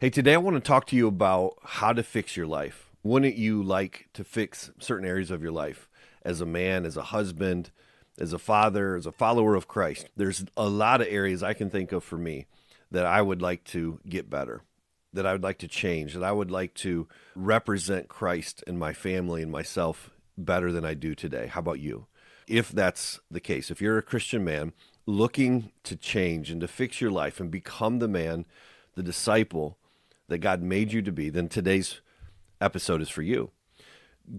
Hey, today I want to talk to you about how to fix your life. Wouldn't you like to fix certain areas of your life as a man, as a husband, as a father, as a follower of Christ? There's a lot of areas I can think of for me that I would like to get better, that I would like to change, that I would like to represent Christ and my family and myself better than I do today. How about you? If that's the case, if you're a Christian man looking to change and to fix your life and become the man, the disciple that God made you to be, then today's episode is for you.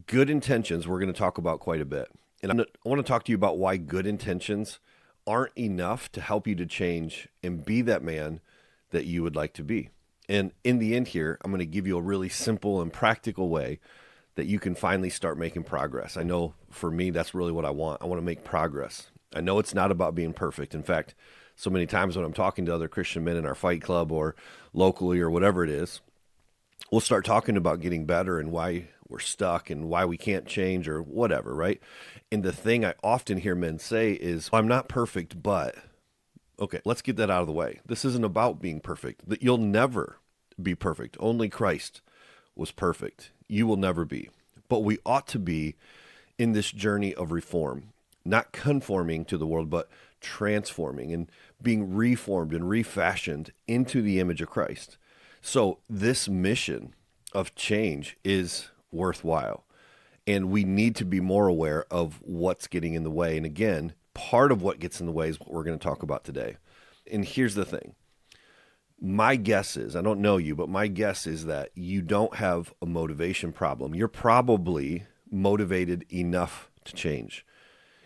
Good intentions, we're going to talk about quite a bit. And I want to talk to you about why good intentions aren't enough to help you to change and be that man that you would like to be. And in the end here, I'm going to give you a really simple and practical way that you can finally start making progress. I know for me, that's really what I want. I want to make progress. I know it's not about being perfect. In fact, so many times when I'm talking to other Christian men in our fight club or locally or whatever it is, we'll start talking about getting better and why we're stuck and why we can't change or whatever, right? And the thing I often hear men say is, I'm not perfect, but okay, let's get that out of the way. This isn't about being perfect. That you'll never be perfect. Only Christ was perfect. You will never be. But we ought to be in this journey of reform, not conforming to the world, but transforming and being reformed and refashioned into the image of Christ. So this mission of change is worthwhile. And we need to be more aware of what's getting in the way. And again, part of what gets in the way is what we're going to talk about today. And here's the thing. My guess is, I don't know you, but my guess is that you don't have a motivation problem. You're probably motivated enough to change.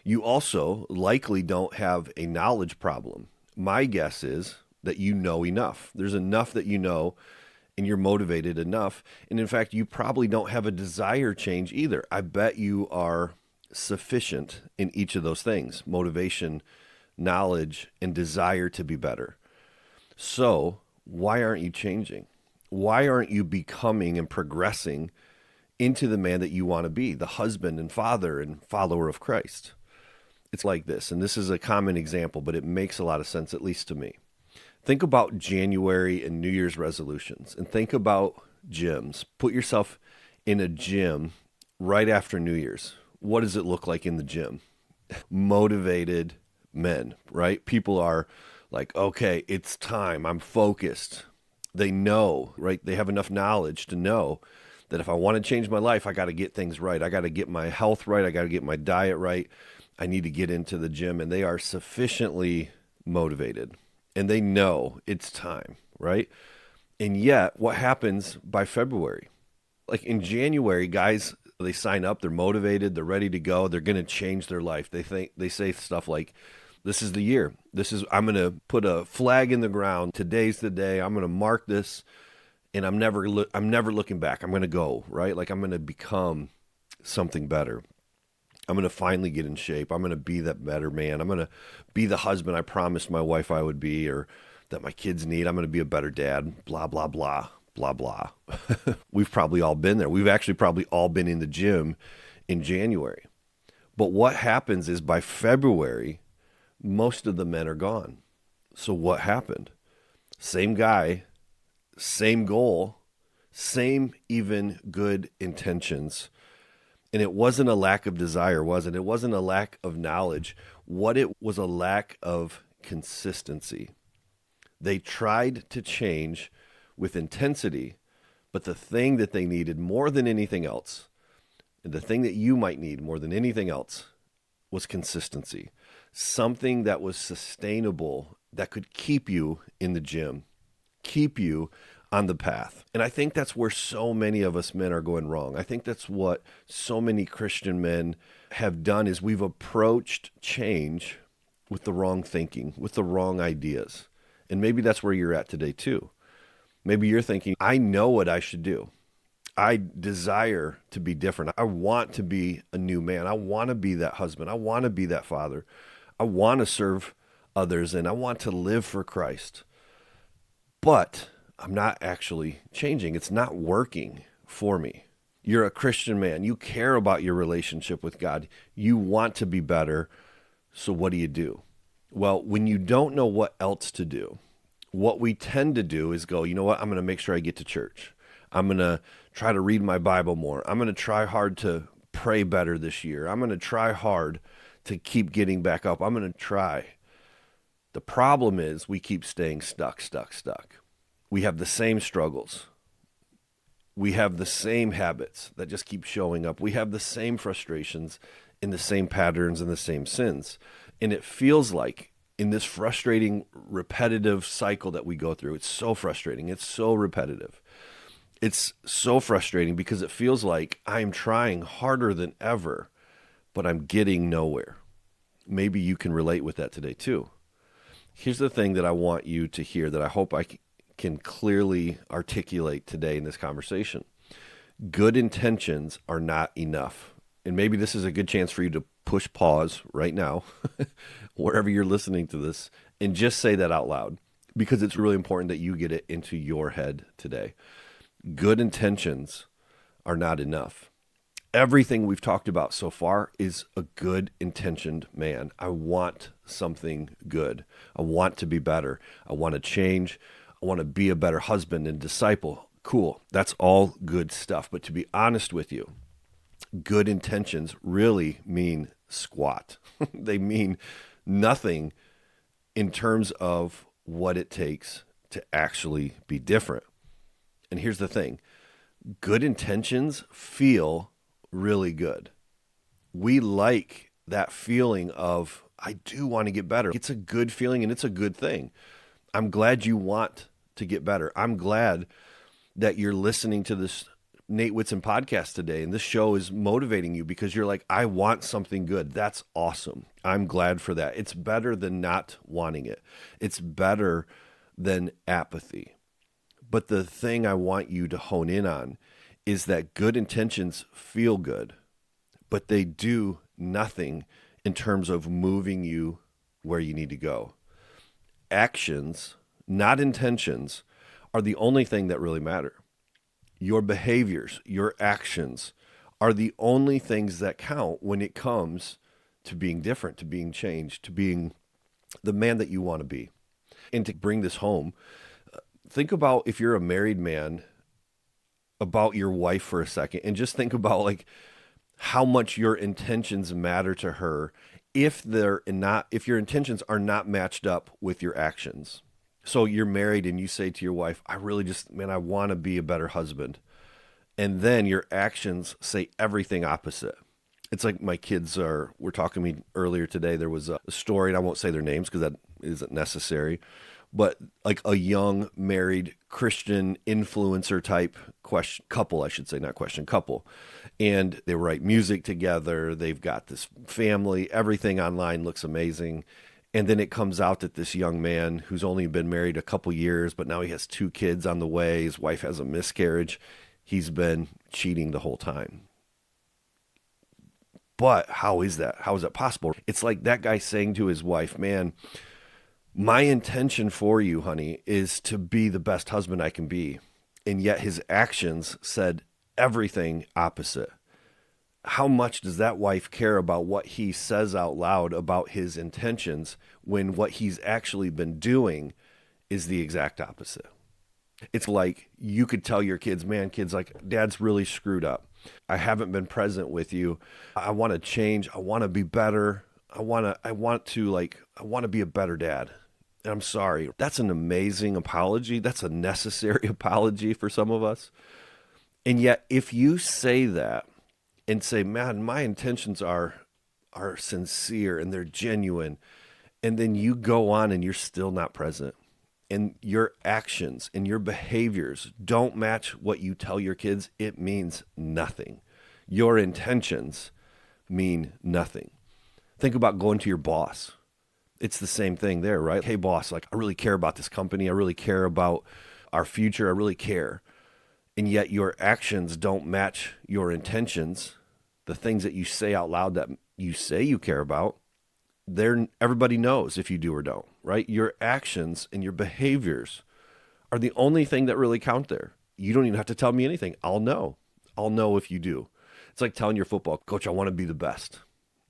You also likely don't have a knowledge problem. My guess is that you know enough. There's enough that you know and you're motivated enough. And in fact, you probably don't have a desire change either. I bet you are sufficient in each of those things: motivation, knowledge, and desire to be better. So why aren't you changing? Why aren't you becoming and progressing into the man that you want to be, the husband and father and follower of Christ? It's like this, and this is a common example, but it makes a lot of sense, at least to me. Think about January and New Year's resolutions, and think about gyms. Put yourself in a gym right after New Year's. What does it look like in the gym? Motivated men, right? People are like, okay, it's time. I'm focused. They know, right? They have enough knowledge to know that if I want to change my life, I got to get things right. I got to get my health right. I got to get my diet right. I need to get into the gym, and they are sufficiently motivated and they know it's time, right? And yet what happens by February? Like in January, guys, they sign up, they're motivated, they're ready to go, they're going to change their life. They say stuff like, this is the year. I'm going to put a flag in the ground. Today's the day. I'm going to mark this, and I'm never looking back. I'm going to go, right? Like I'm going to become something better. I'm going to finally get in shape. I'm going to be that better man. I'm going to be the husband I promised my wife I would be, or that my kids need. I'm going to be a better dad, blah, blah, blah, blah, blah. We've probably all been there. We've actually probably all been in the gym in January. But what happens is by February, most of the men are gone. So what happened? Same guy, same goal, same even good intentions. And it wasn't a lack of desire, was it? It wasn't a lack of knowledge. What it was, a lack of consistency. They tried to change with intensity, but the thing that they needed more than anything else, and the thing that you might need more than anything else, was consistency. Something that was sustainable, that could keep you in the gym, keep you on the path. And I think that's where so many of us men are going wrong. I think that's what so many Christian men have done, is we've approached change with the wrong thinking, with the wrong ideas. And maybe that's where you're at today too. Maybe you're thinking, I know what I should do. I desire to be different. I want to be a new man. I want to be that husband. I want to be that father. I want to serve others, and I want to live for Christ. But I'm not actually changing. It's not working for me. You're a Christian man. You care about your relationship with God. You want to be better. So what do? Well, when you don't know what else to do, what we tend to do is go, you know what, I'm going to make sure I get to church. I'm going to try to read my Bible more. I'm going to try hard to pray better this year. I'm going to try hard to keep getting back up. I'm going to try. The problem is we keep staying stuck. We have the same struggles. We have the same habits that just keep showing up. We have the same frustrations in the same patterns and the same sins. And it feels like in this frustrating, repetitive cycle that we go through, it's so frustrating. It's so repetitive. It's so frustrating because it feels like I'm trying harder than ever, but I'm getting nowhere. Maybe you can relate with that today too. Here's the thing that I want you to hear that I hope I can clearly articulate today in this conversation. Good intentions are not enough. And maybe this is a good chance for you to push pause right now, wherever you're listening to this, and just say that out loud, because it's really important that you get it into your head today. Good intentions are not enough. Everything we've talked about so far is a good intentioned man. I want something good. I want to be better. I want to change. I want to be a better husband and disciple. Cool. That's all good stuff. But to be honest with you, good intentions really mean squat. They mean nothing in terms of what it takes to actually be different. And here's the thing. Good intentions feel really good. We like that feeling of, I do want to get better. It's a good feeling and it's a good thing. I'm glad you want to get better. I'm glad that you're listening to this Nate Whitson podcast today, and this show is motivating you because you're like, I want something good. That's awesome. I'm glad for that. It's better than not wanting it. It's better than apathy. But the thing I want you to hone in on is that good intentions feel good, but they do nothing in terms of moving you where you need to go. Actions, not intentions, are the only thing that really matter. Your behaviors, your actions are the only things that count when it comes to being different, to being changed, to being the man that you want to be. And to bring this home, think about, if you're a married man, about your wife for a second, and just think about like how much your intentions matter to her if your intentions are not matched up with your actions. So you're married and you say to your wife, I want to be a better husband. And then your actions say everything opposite. It's like my kids were talking to me earlier today. There was a story, and I won't say their names because that isn't necessary, but like a young married Christian influencer type couple, I should say, not question, couple. And they write music together. They've got this family. Everything online looks amazing. And then it comes out that this young man who's only been married a couple years, but now he has 2 kids on the way. His wife has a miscarriage. He's been cheating the whole time. But how is that? How is that possible? It's like that guy saying to his wife, man, my intention for you, honey, is to be the best husband I can be. And yet his actions said everything opposite. How much does that wife care about what he says out loud about his intentions when what he's actually been doing is the exact opposite? It's like you could tell your kids, man, kids, like, Dad's really screwed up. I haven't been present with you. I want to change. I want to be better. I want to be a better dad. And I'm sorry. That's an amazing apology. That's a necessary apology for some of us. And yet if you say that and say, man, my intentions are sincere and they're genuine, and then you go on and you're still not present, and your actions and your behaviors don't match what you tell your kids, it means nothing. Your intentions mean nothing. Think about going to your boss. It's the same thing there, right? Hey, boss, like, I really care about this company. I really care about our future. I really care. And yet your actions don't match your intentions. The things that you say out loud that you say you care about, everybody knows if you do or don't, right? Your actions and your behaviors are the only thing that really count there. You don't even have to tell me anything. I'll know. I'll know if you do. It's like telling your football coach, I want to be the best.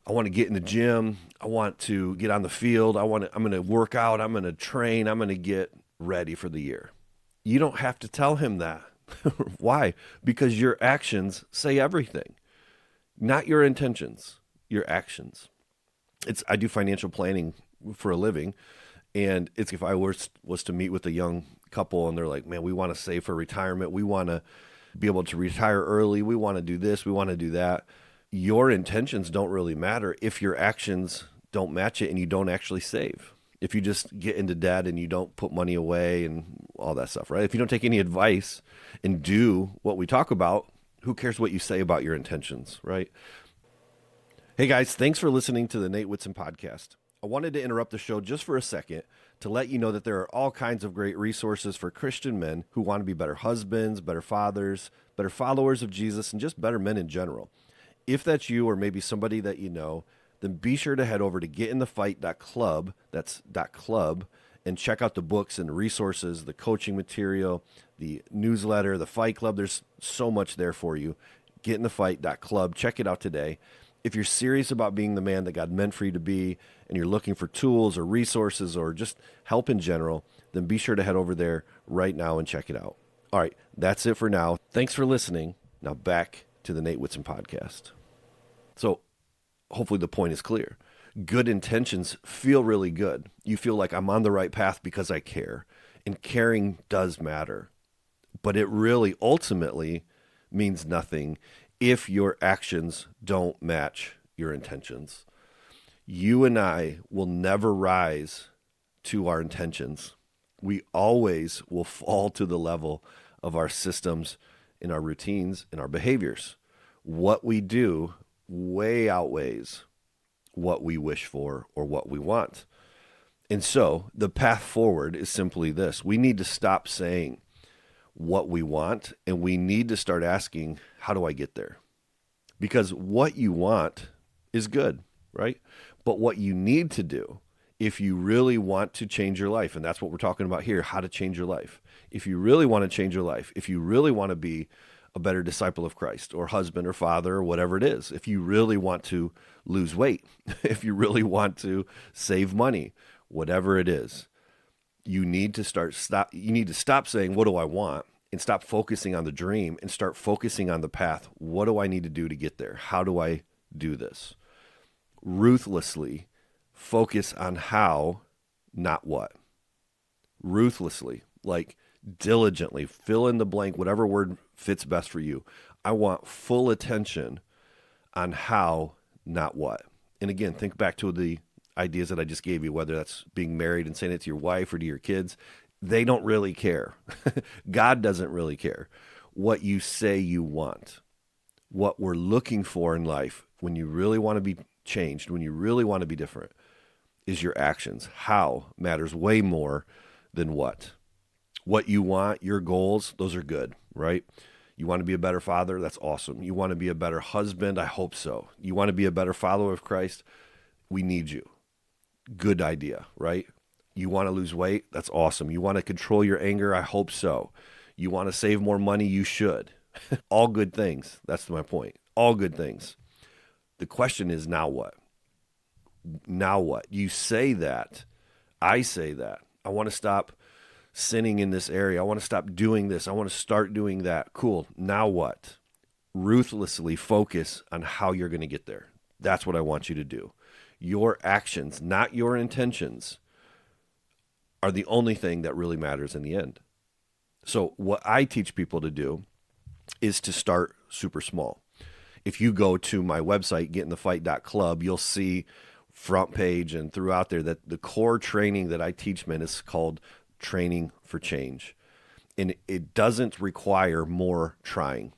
I want to get in the gym. I want to get on the field. I'm going to work out. I'm going to train. I'm going to get ready for the year. You don't have to tell him that. Why? Because your actions say everything, not your intentions, your actions. I do financial planning for a living, and it's if I was to meet with a young couple and they're like, man, we want to save for retirement, we want to be able to retire early, we want to do this, we want to do that. Your intentions don't really matter if your actions don't match it and you don't actually save. If you just get into debt and you don't put money away and all that stuff, right? If you don't take any advice and do what we talk about, who cares what you say about your intentions, right? Hey guys, thanks for listening to the Nate Whitson podcast. I wanted to interrupt the show just for a second to let you know that there are all kinds of great resources for Christian men who want to be better husbands, better fathers, better followers of Jesus, and just better men in general. If that's you or maybe somebody that you know, then be sure to head over to getinthefight.club, that's .club, and check out the books and the resources, the coaching material, the newsletter, the Fight Club. There's so much there for you. Getinthefight.club. Check it out today. If you're serious about being the man that God meant for you to be and you're looking for tools or resources or just help in general, then be sure to head over there right now and check it out. All right, that's it for now. Thanks for listening. Now back to the Nate Whitson podcast. So hopefully the point is clear. Good intentions feel really good. You feel like I'm on the right path because I care. And caring does matter. But it really ultimately means nothing if your actions don't match your intentions. You and I will never rise to our intentions. We always will fall to the level of our systems, in our routines, in our behaviors. What we do way outweighs what we wish for or what we want. And so the path forward is simply this. We need to stop saying what we want, and we need to start asking, how do I get there? Because what you want is good, right? But what you need to do, if you really want to change your life, and that's what we're talking about here, how to change your life. If you really want to change your life, if you really want to be a better disciple of Christ or husband or father or whatever it is, if you really want to lose weight, if you really want to save money, whatever it is, you need to stop saying, what do I want? And stop focusing on the dream and start focusing on the path. What do I need to do to get there? How do I do this? Ruthlessly focus on how, not what. Ruthlessly, like diligently, fill in the blank, whatever word fits best for you. I want full attention on how, not what. And again, think back to the ideas that I just gave you, whether that's being married and saying it to your wife or to your kids. They don't really care. God doesn't really care what you say you want. What we're looking for in life, when you really want to be changed, when you really want to be different, is your actions. How matters way more than what. What you want, your goals, those are good, right? You want to be a better father? That's awesome. You want to be a better husband? I hope so. You want to be a better follower of Christ? We need you. Good idea, right? You want to lose weight? That's awesome. You want to control your anger? I hope so. You want to save more money? You should. All good things. That's my point. All good things. The question is, now what? Now what? You say that. I say that. I want to stop sinning in this area. I want to stop doing this. I want to start doing that. Cool. Now what? Ruthlessly focus on how you're going to get there. That's what I want you to do. Your actions, not your intentions, are the only thing that really matters in the end. So what I teach people to do is to start super small. If you go to my website, getinthefight.club, you'll see front page and throughout there that the core training that I teach men is called Training for Change. And it doesn't require more trying.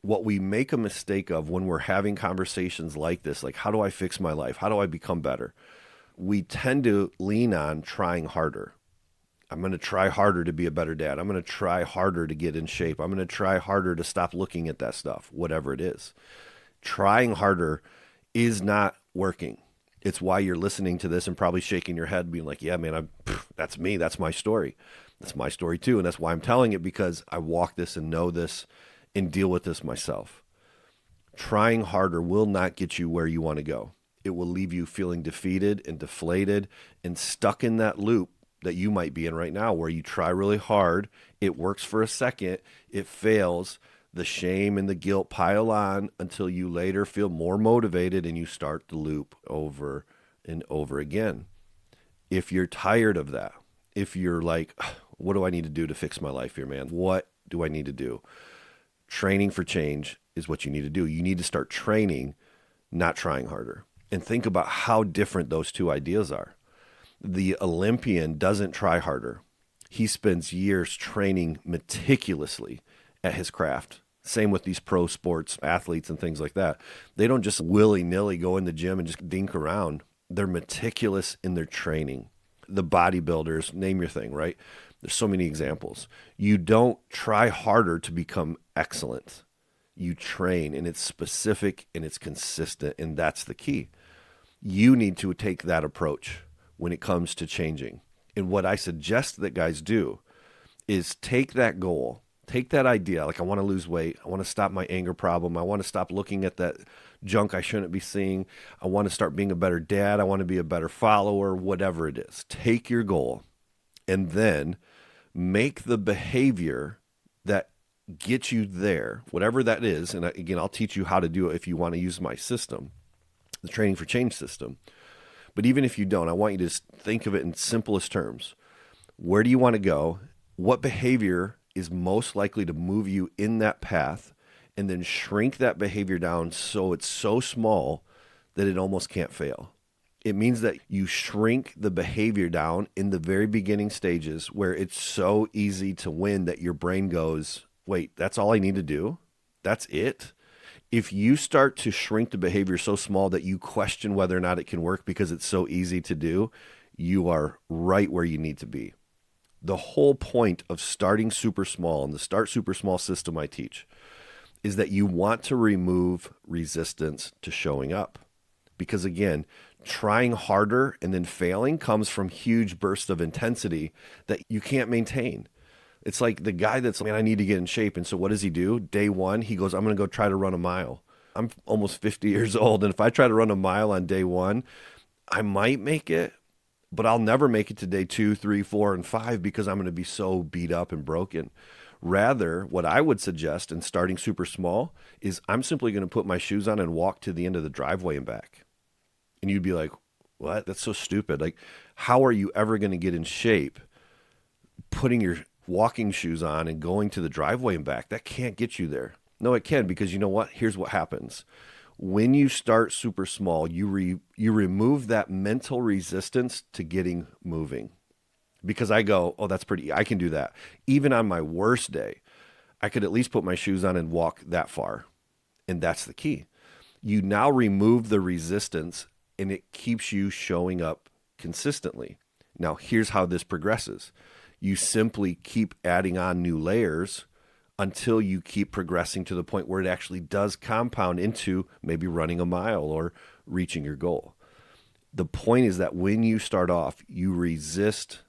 What we make a mistake of when we're having conversations like this, like how do I fix my life? How do I become better? We tend to lean on trying harder. I'm going to try harder to be a better dad. I'm going to try harder to get in shape. I'm going to try harder to stop looking at that stuff, whatever it is. Trying harder is not working. It's why you're listening to this and probably shaking your head being like, yeah, man, that's me. That's my story. That's my story too. And that's why I'm telling it, because I walk this and know this and deal with this myself. Trying harder will not get you where you want to go. It will leave you feeling defeated and deflated and stuck in that loop that you might be in right now, where you try really hard, it works for a second, it fails, the shame and the guilt pile on until you later feel more motivated and you start the loop over and over again. If you're tired of that, if you're like, what do I need to do to fix my life here, man? What do I need to do? Training for change is what you need to do. You need to start training, not trying harder. And think about how different those two ideas are. The Olympian doesn't try harder. He spends years training meticulously at his craft. Same with these pro sports athletes and things like that. They don't just willy-nilly go in the gym and just dink around. They're meticulous in their training. The bodybuilders, name your thing, right? There's so many examples. You don't try harder to become excellent. You train, and it's specific and it's consistent, and that's the key. You need to take that approach when it comes to changing. And what I suggest that guys do is take that goal, take that idea, like I want to lose weight, I want to stop my anger problem, I want to stop looking at that junk I shouldn't be seeing, I want to start being a better dad, I want to be a better follower, whatever it is. Take your goal and then make the behavior that gets you there, whatever that is. And again, I'll teach you how to do it if you want to use my system, the Training for Change system. But even if you don't, I want you to just think of it in simplest terms. Where do you want to go? What behavior is most likely to move you in that path? And then shrink that behavior down so it's so small that it almost can't fail. It means that you shrink the behavior down in the very beginning stages where it's so easy to win that your brain goes, wait, that's all I need to do? That's it? If you start to shrink the behavior so small that you question whether or not it can work because it's so easy to do, you are right where you need to be. The whole point of starting super small, and the Start Super Small system I teach, is that you want to remove resistance to showing up. Because again, trying harder and then failing comes from huge bursts of intensity that you can't maintain. It's like the guy that's, man, I need to get in shape. And so what does he do? Day one, he goes, I'm going to go try to run a mile. I'm almost 50 years old. And if I try to run a mile on day one, I might make it, but I'll never make it to day 2, 3, 4, and 5 because I'm going to be so beat up and broken. Rather, what I would suggest in starting super small is I'm simply going to put my shoes on and walk to the end of the driveway and back. And you'd be like, what? That's so stupid. Like, how are you ever going to get in shape putting your walking shoes on and going to the driveway and back? That can't get you there. No, it can, because you know what? Here's what happens. When you start super small, you remove that mental resistance to getting moving. Because I go, oh, I can do that. Even on my worst day, I could at least put my shoes on and walk that far. And that's the key. You now remove the resistance and it keeps you showing up consistently. Now, here's how this progresses. You simply keep adding on new layers until you keep progressing to the point where it actually does compound into maybe running a mile or reaching your goal. The point is that when you start off, you resist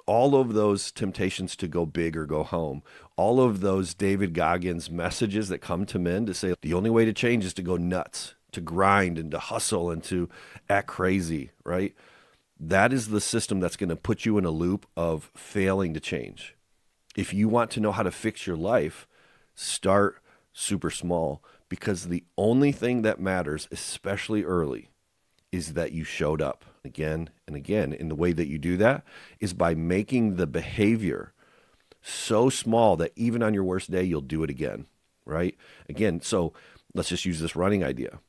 all of those temptations to go big or go home, all of those David Goggins messages that come to men to say the only way to change is to go nuts, to grind and to hustle and to act crazy, right? That is the system that's going to put you in a loop of failing to change. If you want to know how to fix your life, start super small, because the only thing that matters, especially early, is that you showed up again and again. And the way that you do that is by making the behavior so small that even on your worst day, you'll do it again, right? Again, so let's just use this running idea.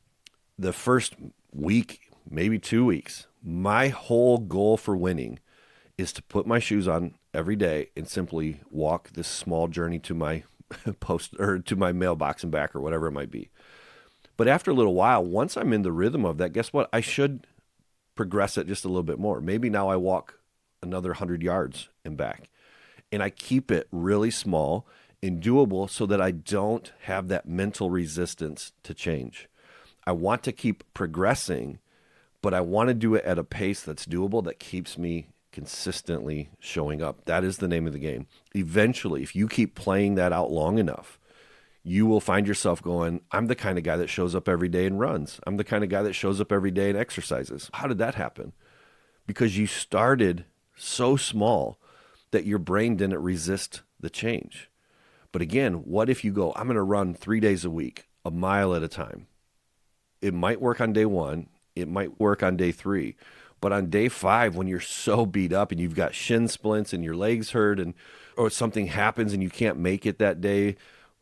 The first week, maybe 2 weeks, my whole goal for winning is to put my shoes on every day and simply walk this small journey to my post or to my mailbox and back or whatever it might be. But after a little while, once I'm in the rhythm of that, guess what? I should progress it just a little bit more. Maybe now I walk another 100 yards and back. And I keep it really small and doable so that I don't have that mental resistance to change. I want to keep progressing, but I want to do it at a pace that's doable, that keeps me consistently showing up. That is the name of the game. Eventually, if you keep playing that out long enough, you will find yourself going, I'm the kind of guy that shows up every day and runs. I'm the kind of guy that shows up every day and exercises. How did that happen? Because you started so small that your brain didn't resist the change. But again, what if you go, I'm going to run 3 days a week, a mile at a time? It might work on day one. It might work on day three. But on day five, when you're so beat up and you've got shin splints and your legs hurt and or something happens and you can't make it that day,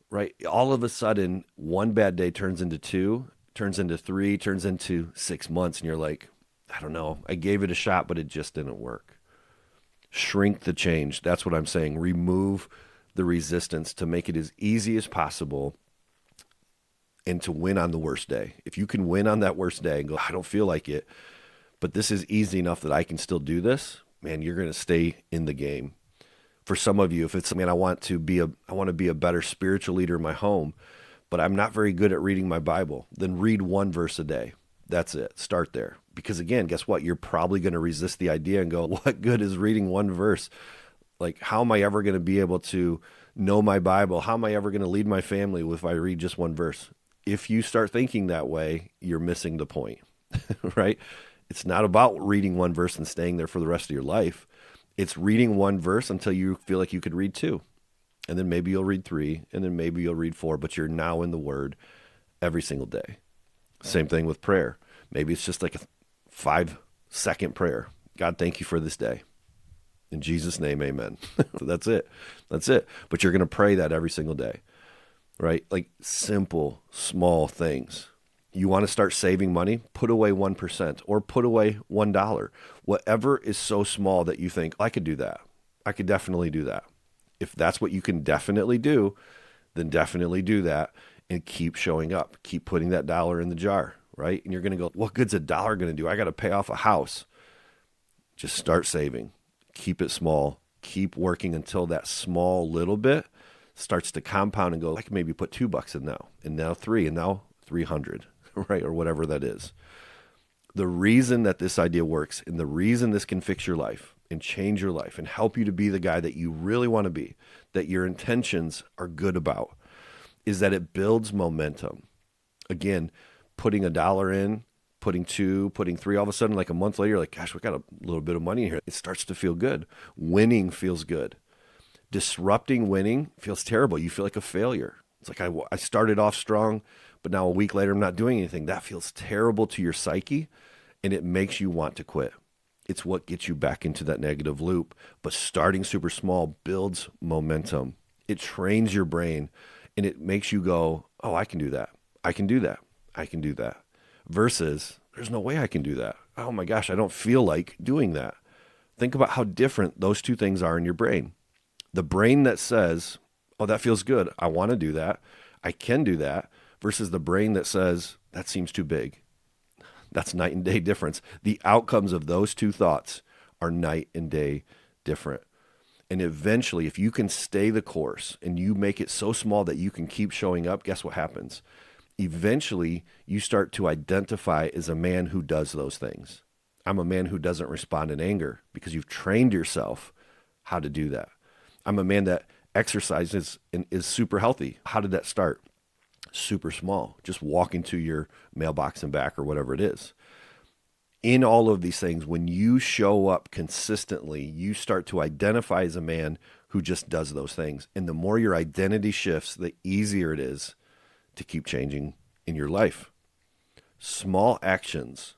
right? All of a sudden, one bad day turns into two, turns into three, turns into 6 months. And you're like, I don't know. I gave it a shot, but it just didn't work. Shrink the change. That's what I'm saying. Remove the resistance to make it as easy as possible and to win on the worst day. If you can win on that worst day and go, I don't feel like it, but this is easy enough that I can still do this, man, you're going to stay in the game. For some of you, if it's, man, I want to be a better spiritual leader in my home, but I'm not very good at reading my Bible, then read one verse a day. That's it. Start there. Because again, guess what? You're probably going to resist the idea and go, what good is reading one verse? Like, how am I ever going to be able to know my Bible? How am I ever going to lead my family if I read just one verse? If you start thinking that way, you're missing the point, right? It's not about reading one verse and staying there for the rest of your life. It's reading one verse until you feel like you could read two. And then maybe you'll read three, and then maybe you'll read four, but you're now in the Word every single day. Same thing with prayer. Maybe it's just like a 5-second prayer. God, thank you for this day. In Jesus' name, amen. That's it. That's it. But you're going to pray that every single day, right? Like simple, small things. You want to start saving money? Put away 1% or put away $1. Whatever is so small that you think, I could do that. I could definitely do that. If that's what you can definitely do, then definitely do that and keep showing up. Keep putting that dollar in the jar, right? And you're going to go, what good's a dollar going to do? I got to pay off a house. Just start saving. Keep it small. Keep working until that small little bit starts to compound and go, I can maybe put $2 in now, and now 3, and now 300, right? Or whatever that is. The reason that this idea works and the reason this can fix your life and change your life and help you to be the guy that you really want to be, that your intentions are good about, is that it builds momentum. Again, putting $1 in, putting 2, putting 3, all of a sudden, like a month later, you're like, gosh, we got a little bit of money in here. It starts to feel good. Winning feels good. Disrupting winning feels terrible. You feel like a failure. It's like I started off strong, but now a week later, I'm not doing anything. That feels terrible to your psyche, and it makes you want to quit. It's what gets you back into that negative loop. But starting super small builds momentum. It trains your brain, and it makes you go, oh, I can do that. I can do that. I can do that. Versus, there's no way I can do that. Oh my gosh, I don't feel like doing that. Think about how different those two things are in your brain. The brain that says, oh, that feels good. I want to do that. I can do that. Versus the brain that says, that seems too big. That's night and day difference. The outcomes of those two thoughts are night and day different. And eventually, if you can stay the course and you make it so small that you can keep showing up, guess what happens? Eventually, you start to identify as a man who does those things. I'm a man who doesn't respond in anger because you've trained yourself how to do that. I'm a man that exercises and is super healthy. How did that start? Super small, just walking to your mailbox and back or whatever it is. In all of these things, when you show up consistently, you start to identify as a man who just does those things. And the more your identity shifts, the easier it is to keep changing in your life. Small actions,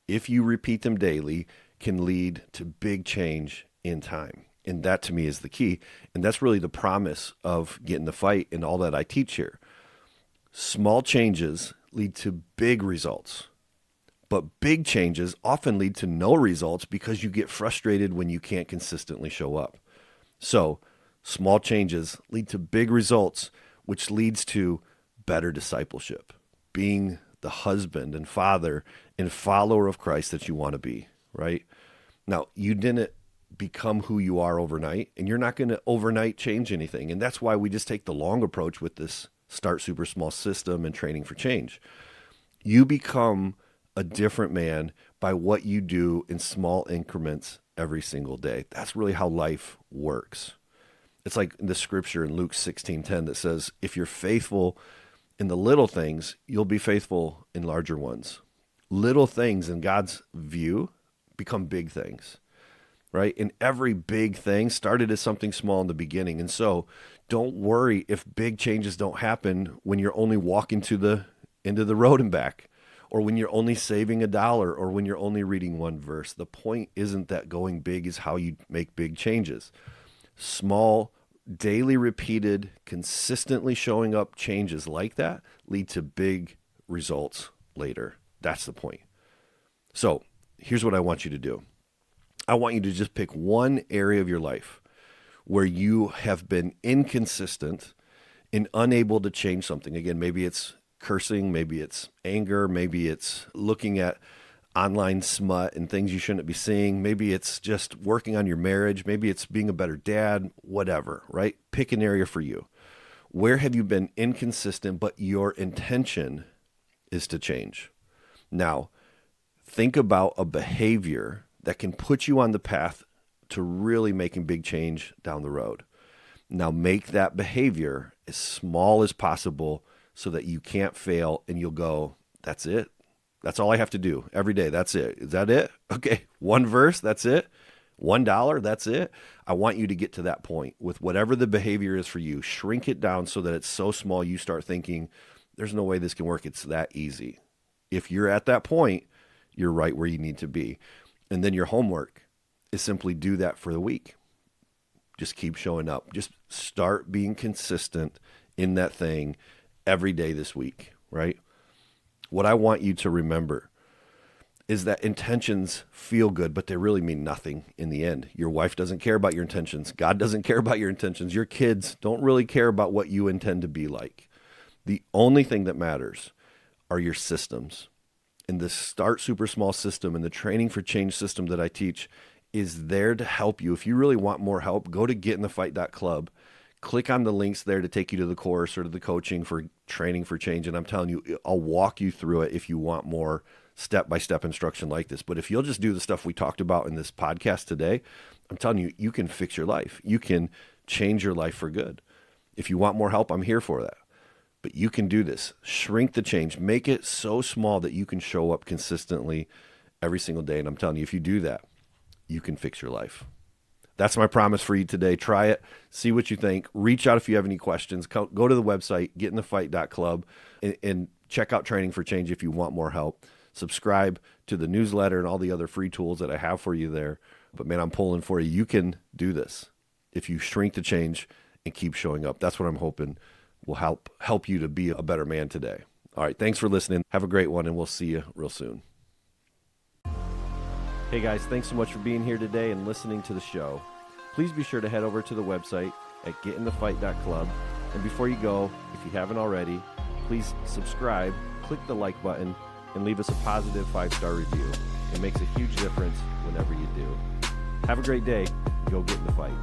if you repeat them daily, can lead to big change in time. And that to me is the key. And that's really the promise of Getting the Fight and all that I teach here. Small changes lead to big results. But big changes often lead to no results because you get frustrated when you can't consistently show up. So small changes lead to big results, which leads to better discipleship, being the husband and father and follower of Christ that you want to be, right? Now, you didn't become who you are overnight, and you're not going to overnight change anything. And that's why we just take the long approach with this Start Super Small system and training for change. You become a different man by what you do in small increments every single day. That's really how life works. It's like the scripture in Luke 16:10 that says, if you're faithful in the little things, you'll be faithful in larger ones. Little things in God's view become big things. right? And every big thing started as something small in the beginning. And so don't worry if big changes don't happen when you're only walking into the road and back, or when you're only saving $1, or when you're only reading one verse. The point isn't that going big is how you make big changes. Small, daily repeated, consistently showing up changes like that lead to big results later. That's the point. So here's what I want you to do. I want you to just pick one area of your life where you have been inconsistent and unable to change something. Again, maybe it's cursing, maybe it's anger, maybe it's looking at online smut and things you shouldn't be seeing. Maybe it's just working on your marriage. Maybe it's being a better dad, whatever, right? Pick an area for you. Where have you been inconsistent, but your intention is to change? Now, think about a behavior that can put you on the path to really making big change down the road. Now, make that behavior as small as possible so that you can't fail and you'll go, that's it. That's all I have to do every day. That's it. Is that it? Okay. One verse. That's it. $1. That's it. I want you to get to that point with whatever the behavior is for you. Shrink it down so that it's so small you start thinking, there's no way this can work. It's that easy. If you're at that point, you're right where you need to be. And then your homework is simply do that for the week. Just keep showing up. Just start being consistent in that thing every day this week, right? What I want you to remember is that intentions feel good, but they really mean nothing in the end. Your wife doesn't care about your intentions. God doesn't care about your intentions. Your kids don't really care about what you intend to be like. The only thing that matters are your systems. And the Start Super Small system and the Training for Change system that I teach is there to help you. If you really want more help, go to getinthefightclub. Click on the links there to take you to the course or to the coaching for Training for Change. And I'm telling you, I'll walk you through it if you want more step-by-step instruction like this. But if you'll just do the stuff we talked about in this podcast today, I'm telling you, you can fix your life. You can change your life for good. If you want more help, I'm here for that. But you can do this. Shrink the change. Make it so small that you can show up consistently every single day. And I'm telling you, if you do that, you can fix your life. That's my promise for you today. Try it. See what you think. Reach out if you have any questions. Go to the website, getinthefight.club, and check out Training for Change if you want more help. Subscribe to the newsletter and all the other free tools that I have for you there. But man, I'm pulling for you. You can do this if you shrink the change and keep showing up. That's what I'm hoping will help you to be a better man today. All right. Thanks for listening. Have a great one, and we'll see you real soon. Hey guys, thanks so much for being here today and listening to the show. Please be sure to head over to the website at getinthefight.club. And before you go, if you haven't already, please subscribe, click the like button, and leave us a positive 5-star review. It makes a huge difference whenever you do. Have a great day. Go get in the fight.